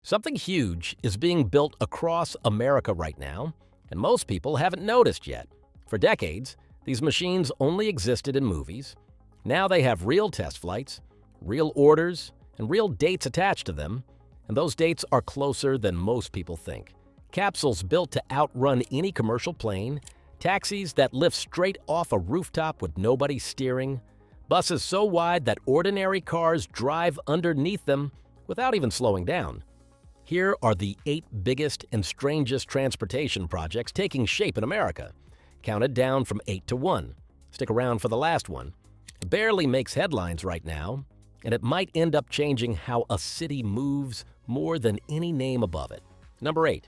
Something huge is being built across America right now, and most people haven't noticed yet. For decades, these machines only existed in movies. Now they have real test flights, real orders, and real dates attached to them, and those dates are closer than most people think. Capsules built to outrun any commercial plane, taxis that lift straight off a rooftop with nobody steering, buses so wide that ordinary cars drive underneath them without even slowing down. Here are the 8 biggest and strangest transportation projects taking shape in America, counted down from 8 to 1. Stick around for the last one. It barely makes headlines right now, and it might end up changing how a city moves more than any name above it. Number 8.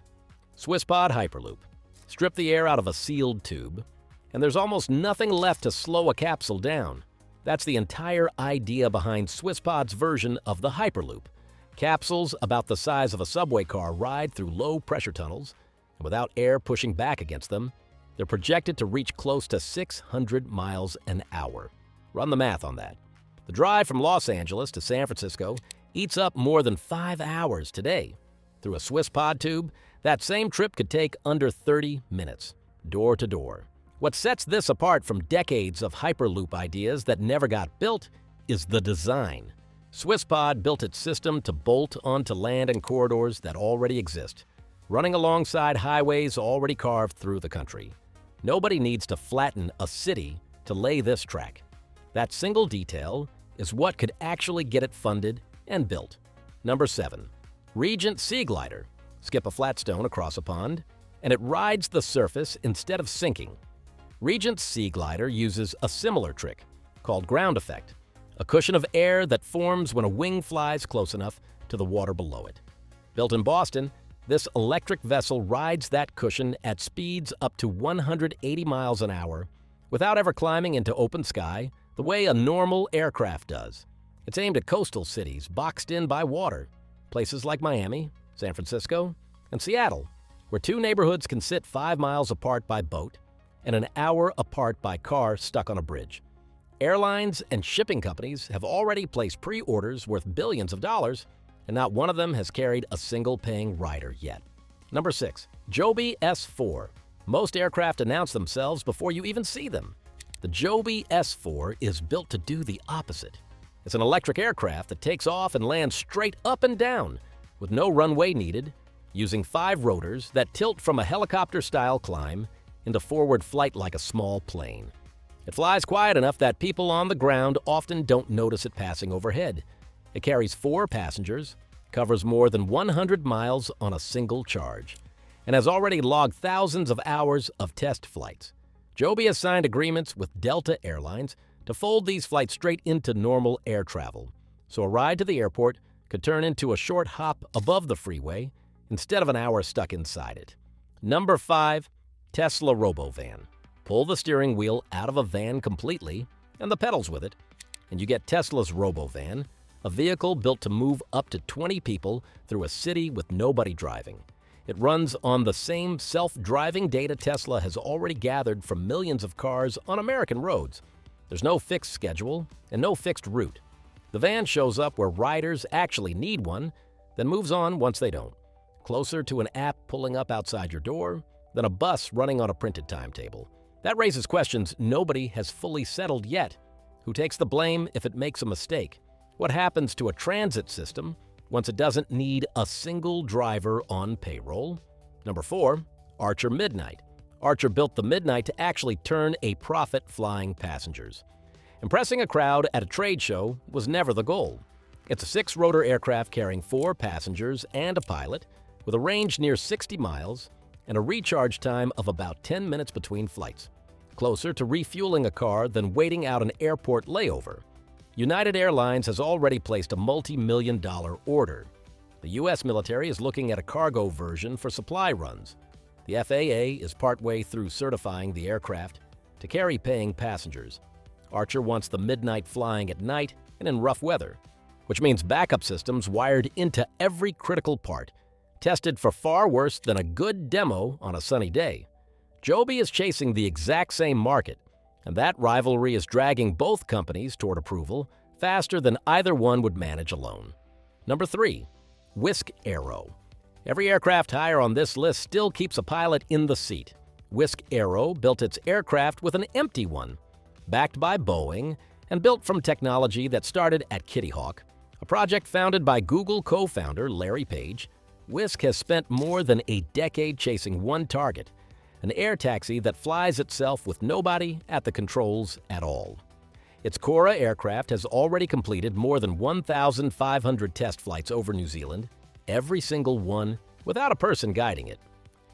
SwissPod Hyperloop. Strip the air out of a sealed tube, and there's almost nothing left to slow a capsule down. That's the entire idea behind SwissPod's version of the Hyperloop. Capsules about the size of a subway car ride through low-pressure tunnels, and without air pushing back against them, they're projected to reach close to 600 miles an hour. Run the math on that. The drive from Los Angeles to San Francisco eats up more than 5 hours today. Through a SwissPod tube, that same trip could take under 30 minutes, door to door. What sets this apart from decades of Hyperloop ideas that never got built is the design. SwissPod built its system to bolt onto land and corridors that already exist, running alongside highways already carved through the country. Nobody needs to flatten a city to lay this track. That single detail is what could actually get it funded and built. Number 7. Regent Seaglider. Skip a flat stone across a pond, and it rides the surface instead of sinking. Regent Seaglider uses a similar trick, called ground effect, a cushion of air that forms when a wing flies close enough to the water below it. Built in Boston, this electric vessel rides that cushion at speeds up to 180 miles an hour without ever climbing into open sky the way a normal aircraft does. It's aimed at coastal cities boxed in by water, places like Miami, San Francisco, and Seattle, where 2 neighborhoods can sit 5 miles apart by boat and an hour apart by car stuck on a bridge. Airlines and shipping companies have already placed pre-orders worth billions of dollars, and not one of them has carried a single paying rider yet. Number 6. Joby S4. Most aircraft announce themselves before you even see them. The Joby S4 is built to do the opposite. It's an electric aircraft that takes off and lands straight up and down, with no runway needed, using 5 rotors that tilt from a helicopter-style climb into forward flight like a small plane. It flies quiet enough that people on the ground often don't notice it passing overhead. It carries 4 passengers, covers more than 100 miles on a single charge, and has already logged thousands of hours of test flights. Joby has signed agreements with Delta Airlines to fold these flights straight into normal air travel, so a ride to the airport could turn into a short hop above the freeway instead of an hour stuck inside it. Number 5. Tesla RoboVan. Pull the steering wheel out of a van completely and the pedals with it, and you get Tesla's RoboVan, a vehicle built to move up to 20 people through a city with nobody driving. It runs on the same self-driving data Tesla has already gathered from millions of cars on American roads. There's no fixed schedule and no fixed route. The van shows up where riders actually need one, then moves on once they don't, closer to an app pulling up outside your door than a bus running on a printed timetable. That raises questions nobody has fully settled yet. Who takes the blame if it makes a mistake? What happens to a transit system once it doesn't need a single driver on payroll? Number 4. Archer Midnight. Archer built the Midnight to actually turn a profit flying passengers. Impressing a crowd at a trade show was never the goal. It's a 6-rotor aircraft carrying 4 passengers and a pilot, with a range near 60 miles and a recharge time of about 10 minutes between flights, closer to refueling a car than waiting out an airport layover. United Airlines has already placed a multi-million-dollar order. The U.S. military is looking at a cargo version for supply runs. The FAA is partway through certifying the aircraft to carry paying passengers. Archer wants the Midnight flying at night and in rough weather, which means backup systems wired into every critical part, tested for far worse than a good demo on a sunny day. Joby is chasing the exact same market, and that rivalry is dragging both companies toward approval faster than either one would manage alone. Number 3. Whisk Aero. Every aircraft higher on this list still keeps a pilot in the seat. Wisk Aero built its aircraft with an empty one, backed by Boeing and built from technology that started at Kitty Hawk, a project founded by Google co-founder Larry Page. Wisk has spent more than a decade chasing one target, an air taxi that flies itself with nobody at the controls at all. Its Cora aircraft has already completed more than 1,500 test flights over New Zealand, every single one without a person guiding it.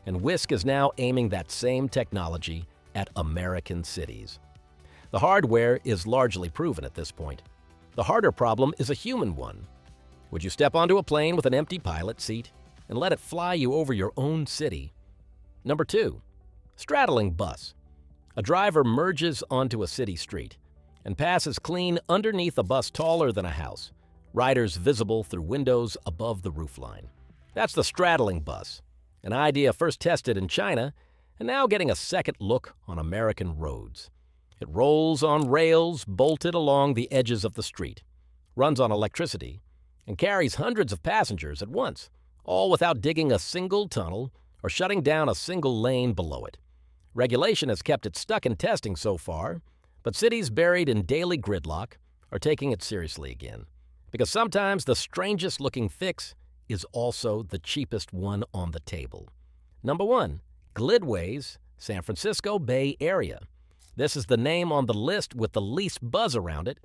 And Wisk is now aiming that same technology at American cities. The hardware is largely proven at this point. The harder problem is a human one. Would you step onto a plane with an empty pilot seat and let it fly you over your own city? Number 2. Straddling Bus. A driver merges onto a city street and passes clean underneath a bus taller than a house, riders visible through windows above the roofline. That's the straddling bus, an idea first tested in China and now getting a second look on American roads. It rolls on rails bolted along the edges of the street, runs on electricity, and carries hundreds of passengers at once, all without digging a single tunnel or shutting down a single lane below it. Regulation has kept it stuck in testing so far, but cities buried in daily gridlock are taking it seriously again. Because sometimes the strangest looking fix is also the cheapest one on the table. Number 1. Glidways, San Francisco Bay Area. This is the name on the list with the least buzz around it,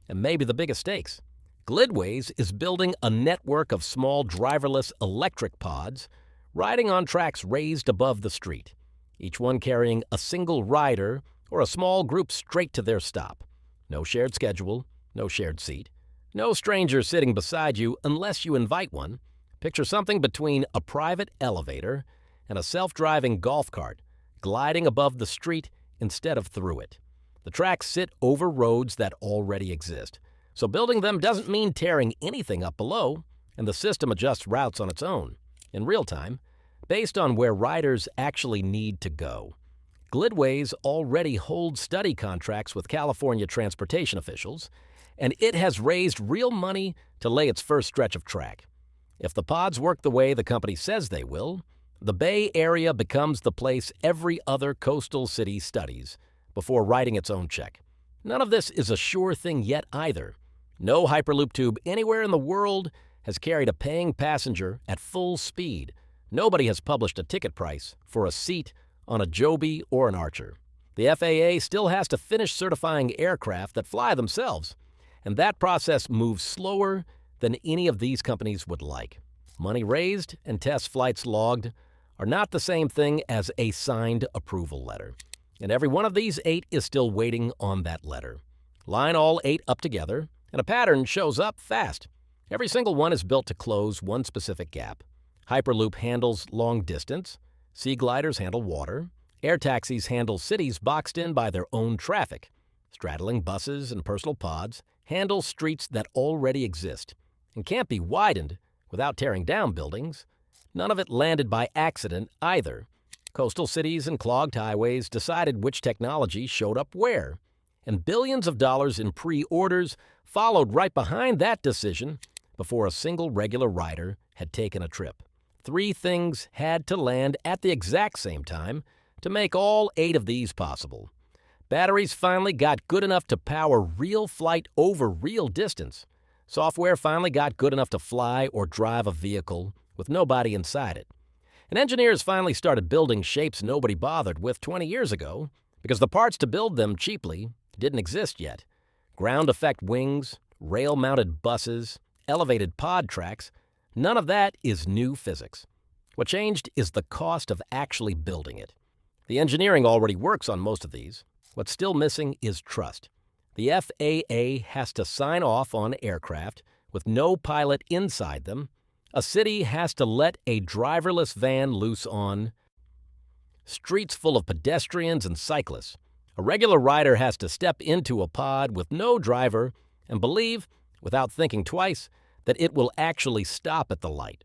and maybe the biggest stakes. Glidways is building a network of small driverless electric pods riding on tracks raised above the street, each one carrying a single rider or a small group straight to their stop. No shared schedule, no shared seat, no stranger sitting beside you unless you invite one. Picture something between a private elevator and a self-driving golf cart gliding above the street instead of through it. The tracks sit over roads that already exist, so building them doesn't mean tearing anything up below, and the system adjusts routes on its own, in real time, based on where riders actually need to go. Glidways already holds study contracts with California transportation officials, and it has raised real money to lay its first stretch of track. If the pods work the way the company says they will, the Bay Area becomes the place every other coastal city studies before writing its own check. None of this is a sure thing yet either. No Hyperloop tube anywhere in the world has carried a paying passenger at full speed. Nobody has published a ticket price for a seat on a Joby or an Archer. The FAA still has to finish certifying aircraft that fly themselves, and that process moves slower than any of these companies would like. Money raised and test flights logged are not the same thing as a signed approval letter, and every one of these 8 is still waiting on that letter. Line all 8 up together, and a pattern shows up fast. Every single one is built to close one specific gap. Hyperloop handles long distance, Seagliders handle water, air taxis handle cities boxed in by their own traffic, straddling buses and personal pods handle streets that already exist and can't be widened without tearing down buildings. None of it landed by accident either. Coastal cities and clogged highways decided which technology showed up where, and billions of dollars in pre-orders followed right behind that decision before a single regular rider had taken a trip. 3 things had to land at the exact same time to make all 8 of these possible. Batteries finally got good enough to power real flight over real distance. Software finally got good enough to fly or drive a vehicle with nobody inside it. And engineers finally started building shapes nobody bothered with 20 years ago because the parts to build them cheaply didn't exist yet. Ground effect wings, rail-mounted buses, elevated pod tracks, none of that is new physics. What changed is the cost of actually building it. The engineering already works on most of these. What's still missing is trust. The FAA has to sign off on aircraft with no pilot inside them. A city has to let a driverless van loose on streets full of pedestrians and cyclists. A regular rider has to step into a pod with no driver and believe, without thinking twice, that it will actually stop at the light.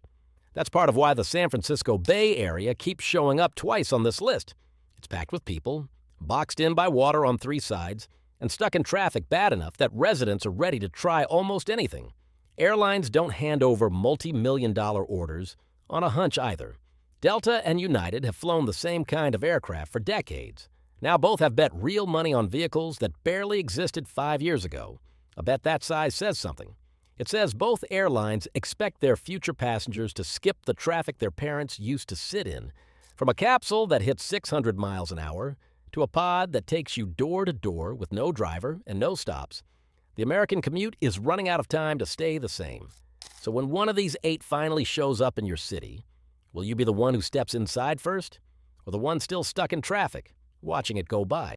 That's part of why the San Francisco Bay Area keeps showing up twice on this list. It's packed with people, boxed in by water on 3 sides, and stuck in traffic bad enough that residents are ready to try almost anything, Airlines don't hand over multi-million-dollar orders on a hunch either. Delta and United have flown the same kind of aircraft for decades. Now both have bet real money on vehicles that barely existed 5 years ago. A bet that size says something. It says both airlines expect their future passengers to skip the traffic their parents used to sit in. From a capsule that hits 600 miles an hour to a pod that takes you door to door with no driver and no stops, the American commute is running out of time to stay the same. So when one of these 8 finally shows up in your city, will you be the one who steps inside first, or the one still stuck in traffic, watching it go by?